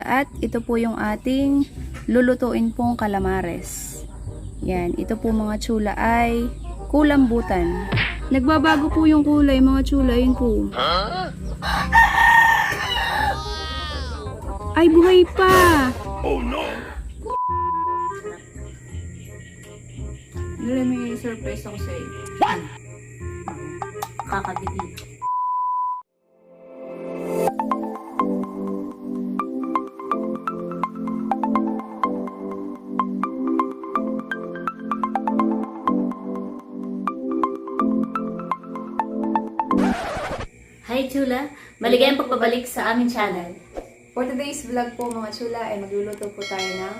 at ito po yung ating lulutuin pong calamares. Yan, ito po mga chula ay kulambutan. Nagbabago po yung kulay mga chula, yun po. Ay, buhay pa! Oh no! May surprise ako sa iyo. Kakabili. Hi Chula! Maligayang pagbabalik sa aming channel. For today's vlog po mga chula ay magluluto po tayo ng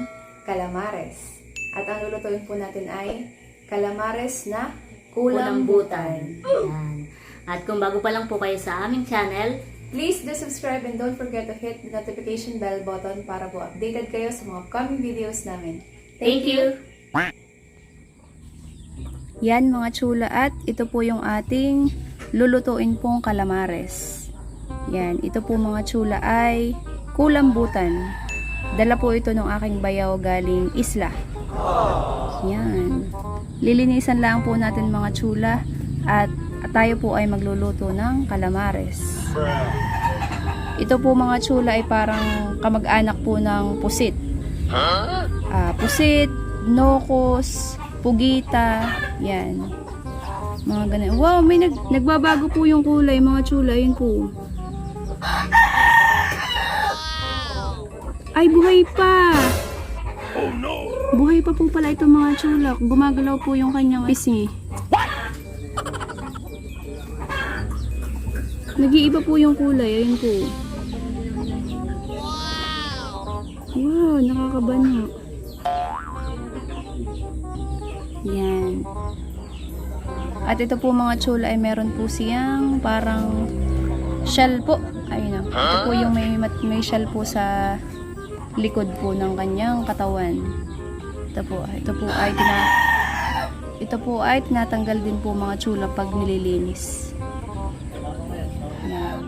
calamares. At ang lulutuin po natin ay calamares na kulambutan. Yan. At kung bago pa lang po kayo sa aming channel, Please do subscribe and don't forget to hit the notification bell button para po updated kayo sa mga upcoming videos namin. thank you! Yan mga chula at ito po yung ating lulutuin pong calamares. Yan, ito po mga chula ay kulambutan. Dala po ito ng aking bayaw galing isla. Yan. Lilinisan lang po natin mga chula at tayo po ay magluluto ng calamares. Ito po mga chula ay parang kamag-anak po ng pusit. Pusit, nokos, pugita, yan. Mga ganun. Wow, may nagbabago po yung kulay mga chula, yun po. Ay, buhay pa! Oh no! Buhay pa po pala ito mga chula. Gumagalaw po yung kanyang pisngi. Nag-iiba po yung kulay, ayun po. Wow, nakakabango. Yan. At ito po mga chula ay meron po siyang parang shell po. Ayun o. Ito po yung may shell po sa likod po ng kanyang katawan. Ito po ay tinatanggal din po mga chula pag nililinis. Yan.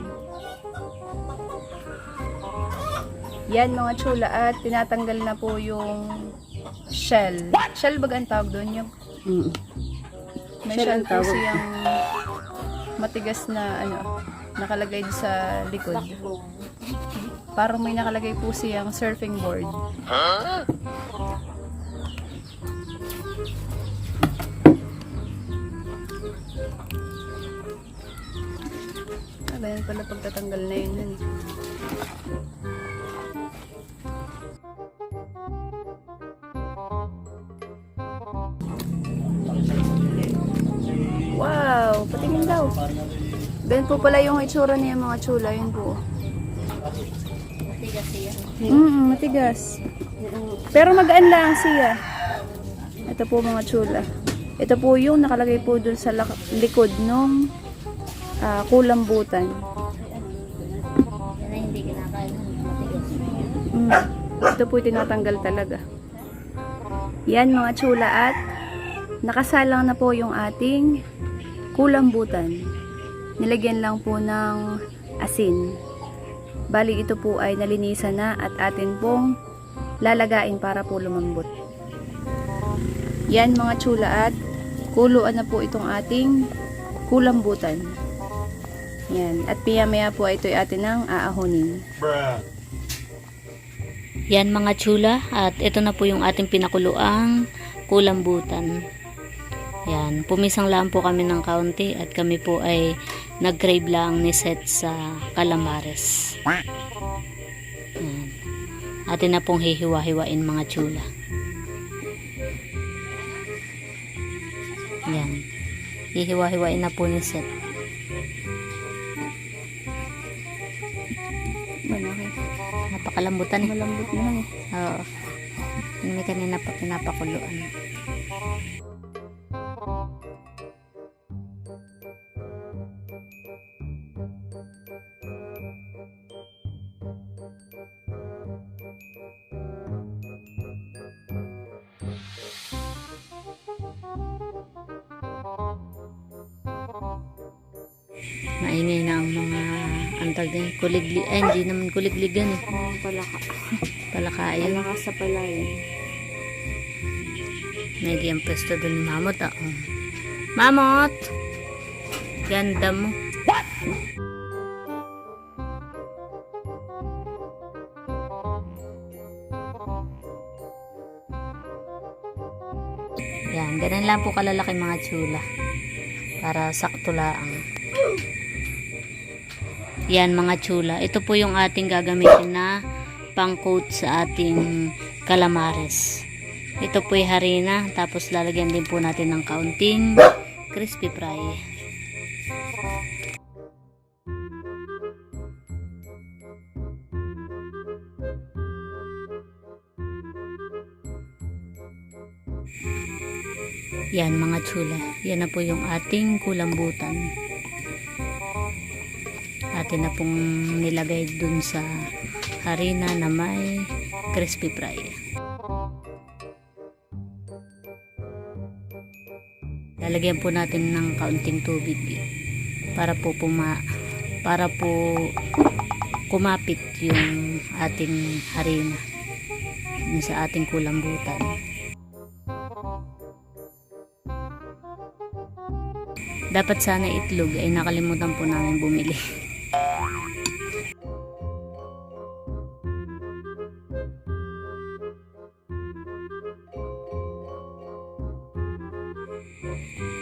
Yan mga chula at tinatanggal na po yung shell. Shell ba ang tawag doon? Yung may shell po siyang matigas na nakalagay sa likod. Parang may nakalagay po siyang surfing board. Yan pala pagtatanggal na yun. Wow, patingin daw. Ben po pala yung itsura niya mga chula, yun po. Matigas siya. Matigas. Pero magaan lang siya. Ito po mga chula. Ito po yung nakalagay po dun sa likod ng kulambutan. Yan ay hindi kinakain. Matigas. Ito po tinatanggal talaga. Yan mga chula at nakasalang na po yung ating kulambutan. Nilagyan lang po ng asin. Bali ito po ay nalinisan na at atin pong lalagain para po lumambot. Yan mga chula at kuluan na po itong ating kulambutan. Yan. At maya po ito ay atin ng aahonin. Yan mga chula at ito na po yung ating pinakuluang kulambutan. Yan, pumisang lang po kami ng kaunti at kami po ay nag-crave lang ni Seth sa calamares. Yan. Atin na pong hihiwa-hiwain mga chula. Yan. Hihiwa-hiwain na po ni Seth. Napakalambutan eh. Malambot na lang eh. Oo. May kanina pa pinapakuluan. Maingay na ang mga tawag din? Kuliglig. Ay, hindi naman kuliglig yan eh. Palaka. Palaka yun. Palaka sa palayan. May giyang pwesto doon ni Mamot ah. Oh. Mamot! Ganda mo. Yan, ganun lang po kalalaki mga tsula. Para sakto lang. Yan mga tsula. Ito po yung ating gagamitin na pang-coat sa ating calamares. Ito po yung harina. Tapos lalagyan din po natin ng kaunting crispy fry. Yan mga tsula. Yan na po yung ating kulambutan. Atin na pong nilagay dun sa harina na may crispy fry. Lalagyan po natin ng kaunting tubig para po kumapit yung ating harina dun sa ating kulambutan. Dapat sana itlog ay nakalimutan po namin bumili.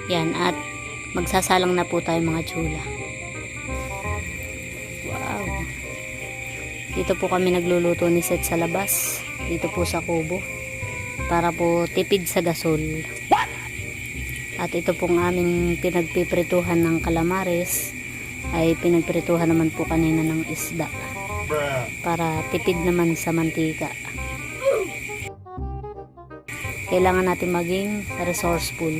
Yan, at magsasalang na po tayo mga tsula. Wow. Dito po kami nagluluto ni Seth sa labas. Dito po sa kubo. Para po tipid sa gasol. At ito pong aming pinagpiprituhan ng calamares ay pinagprituhan naman po kanina ng isda. Para tipid naman sa mantika. Kailangan natin maging resourceful.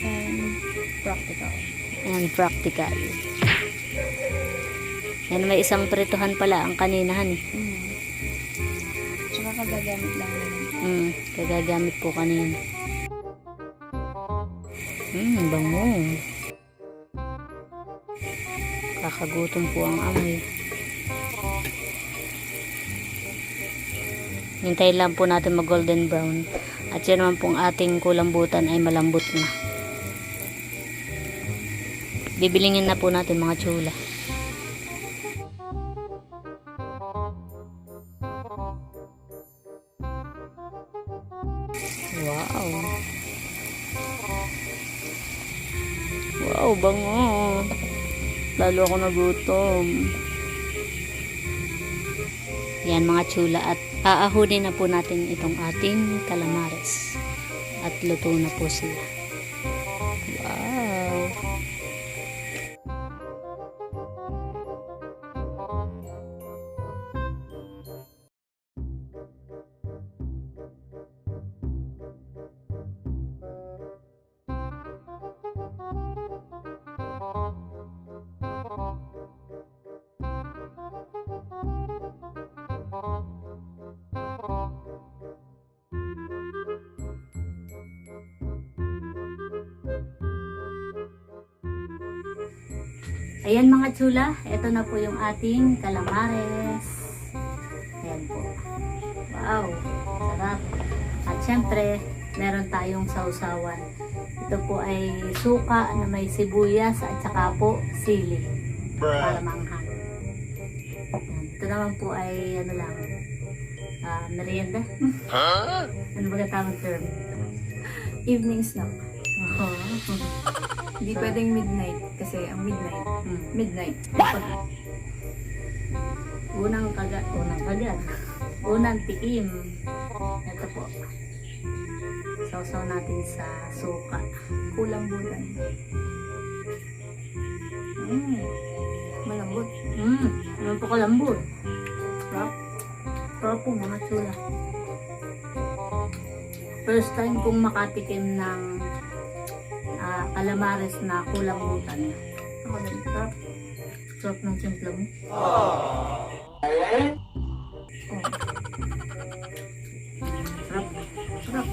And practical. And practical. Yan, may isang prituhan pala ang kaninahan. Tsaka kagagamit lang naman. Kagagamit po kanina. Bango. Kakagutom po ang amoy. Hintayin lang po natin mag golden brown. At yan naman pong ating kulambutan ay malambot na. Bibilingin na po natin mga tsula. Wow. Wow, bango. Lalo ako nagutom. Yan mga tsula, at aahunin na po natin itong ating calamares. At luto na po sila. Wow. Ayan mga tsula, ito na po yung ating calamares. Ayan po. Wow, sarap. At syempre, meron tayong sausawan. Ito po ay suka na may sibuyas at saka po sili. Para manghang. Ito naman po ay ano lang, merienda. Ano ba tawag term? Evening snack. Hindi pwedeng midnight kasi ang midnight. Unang tikim. Ito po. Sausaw natin sa suka. Kulambutan. Malambot. Ano po kalambot? Sarap. Sarap po mga tsula. First time kong makatikim ng calamares na kulambutan. Ako din. Sarap. Sarap ng simpla mo. Sarap. Sarap.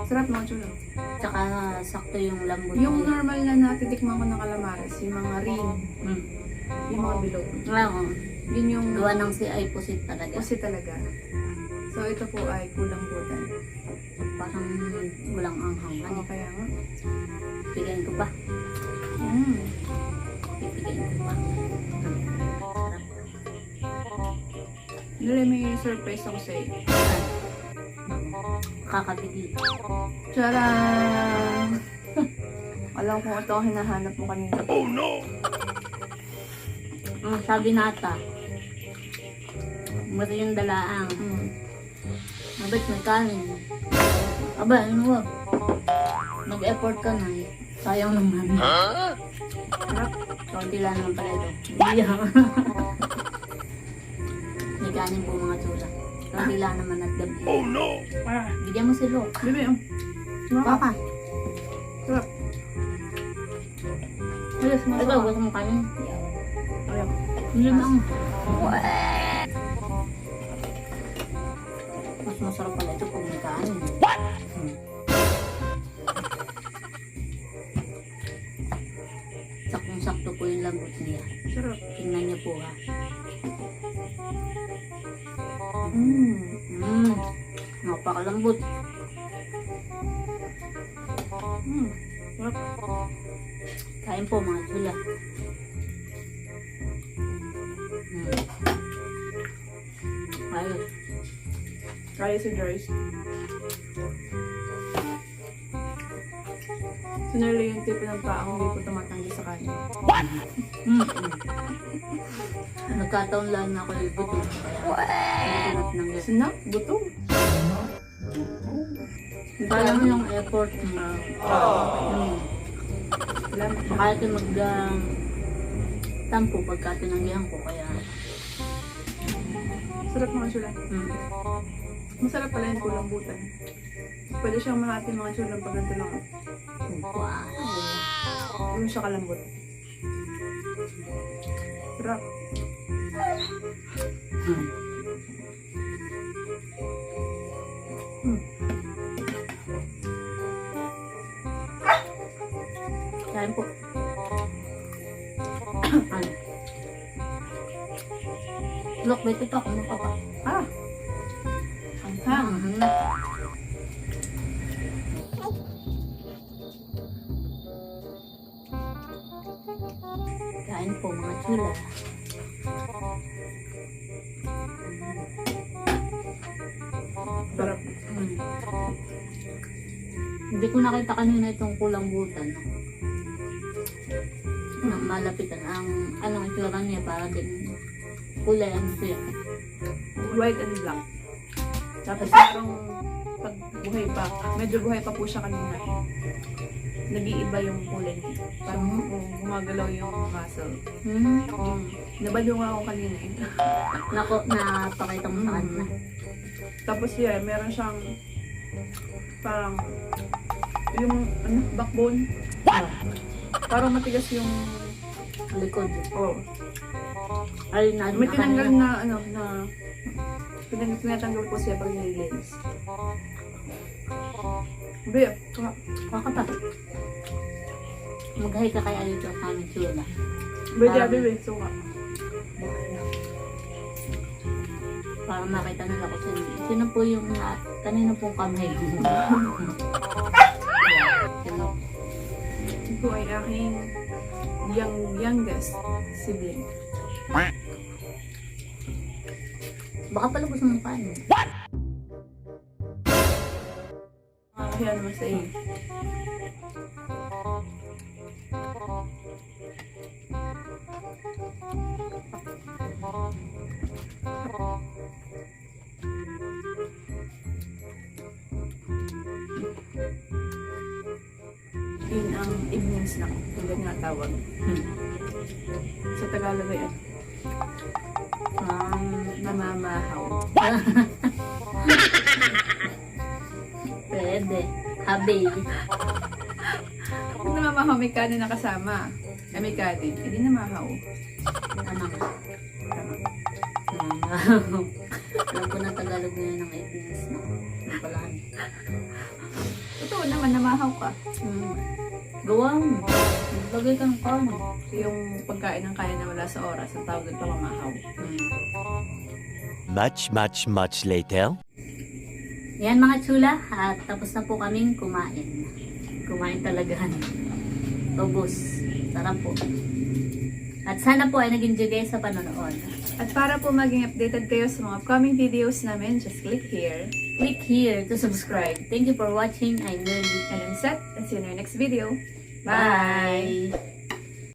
Sarap mga chulo. Tsaka sakto yung lambot. Yung normal na natitikman ko ng calamares, yung mga ring. yung mga bilog. Oo. Yun yung Gawa ng si ay pusit talaga. kasi talaga. So, ito po ay kulambutan. Parang walang anghang. Ano kaya nga? Pigayin ko pa. Mm. Pipigayin ko pa. Sarap. Dali, may surprise ako sa'yo. Kakabigli. Tcharam! Alam ko ito ang hinahanap mo kanina. Oh no! Sabi nata. Mati yung dalaang. Mm. Mabit may kanin. Aba, ano wag? Nag-effort ka na eh. Sayang naman. Huh? Sarap. Kaunti lang naman pala ito. Iya. May kanin po mga tsula. Kaunti lang naman at gabi. Oh no! Ah, Bigyan mo si Luke. bebe, oh. Baka. Sarap. Ayos, Ikaw, masarap. gusto mo kanin? Ayos. Hindi lang. Mas masarap pala ito kung may kanin. Saktong-sakto po yung lambot niya. Sarap. Tingnan niyo po ha. Mm. Napakalambot. Mm. Sarap. Kain po mga tsula. Ayos. Kaya si Joyce. Sinarili yung tipo ng taong hindi ko tumatanggi sa kanin. Nagkataon lang na ako yung buto. Kaya hindi ko nang Snack? Gutom? Kaya mo yung effort mo. Salamat. Baka ito tampo pagka tinanggihan ko. Kaya Sarap mga chula. Masarap pala yung kulambutan. Pwede siyang mahati mga chula pag ganito lang. wow. Yung siya kalambot. Sarap. Kain po. Ano? Look, may tito ako. Ano ka pa? Ah! Ang hang. Kain po mga chula. Sarap. Hindi ko nakita kanina itong kulambutan. No? Malapitan. Ang anong itsura niya para din kulay ano siya. White and black. Tapos parang pag buhay pa, medyo buhay pa po siya kanina eh. Nag-iiba yung kulay niya. Parang gumagalaw yung muscle. Nabaliw nga ako kanina eh. Nako, napakita mo sa kanina. Tapos yeah, meron siyang parang yung ano, backbone. Parang matigas yung Likod. oh. Ay, na May tinanggal na ano na tinatanggal po siya pag nililinis. Be, Baka pa. Mag-hi ka kaya dito sa aming chula. be, suka. Para makita nila ko sino po yung kanina pong kamay. Sino? Ito ay aking youngest sibling. Baka pala gusto mong kain. Kaya naman sa iyo. Yun ang evening snack, tulad nga tawag. Sa Tagalog ay ano? Namamahaw. Pwede. Habi. Kung namamahaw, may kanin na kasama. Ay, may kanin. Hindi namahaw. Ano? Tama. Alam ko na Tagalog na yun ng evenings na. Ano pala? Totoo naman, namahaw ka. Gawa mo. Maglagay kang kanin. Yung pagkain ng kanin na wala sa oras, ang tawag doon pamamahaw. Much later. Yan mga chula, at tapos na po kaming kumain. Kumain talaga. Ubus. Sarap po. At sana po ay nag-enjoy kayo sa panonood. At para po maging updated kayo sa mga upcoming videos namin, just click here. Click here to subscribe. Thank you for watching. I'm Nerdy. And I'm Seth, and see you in our next video. Bye!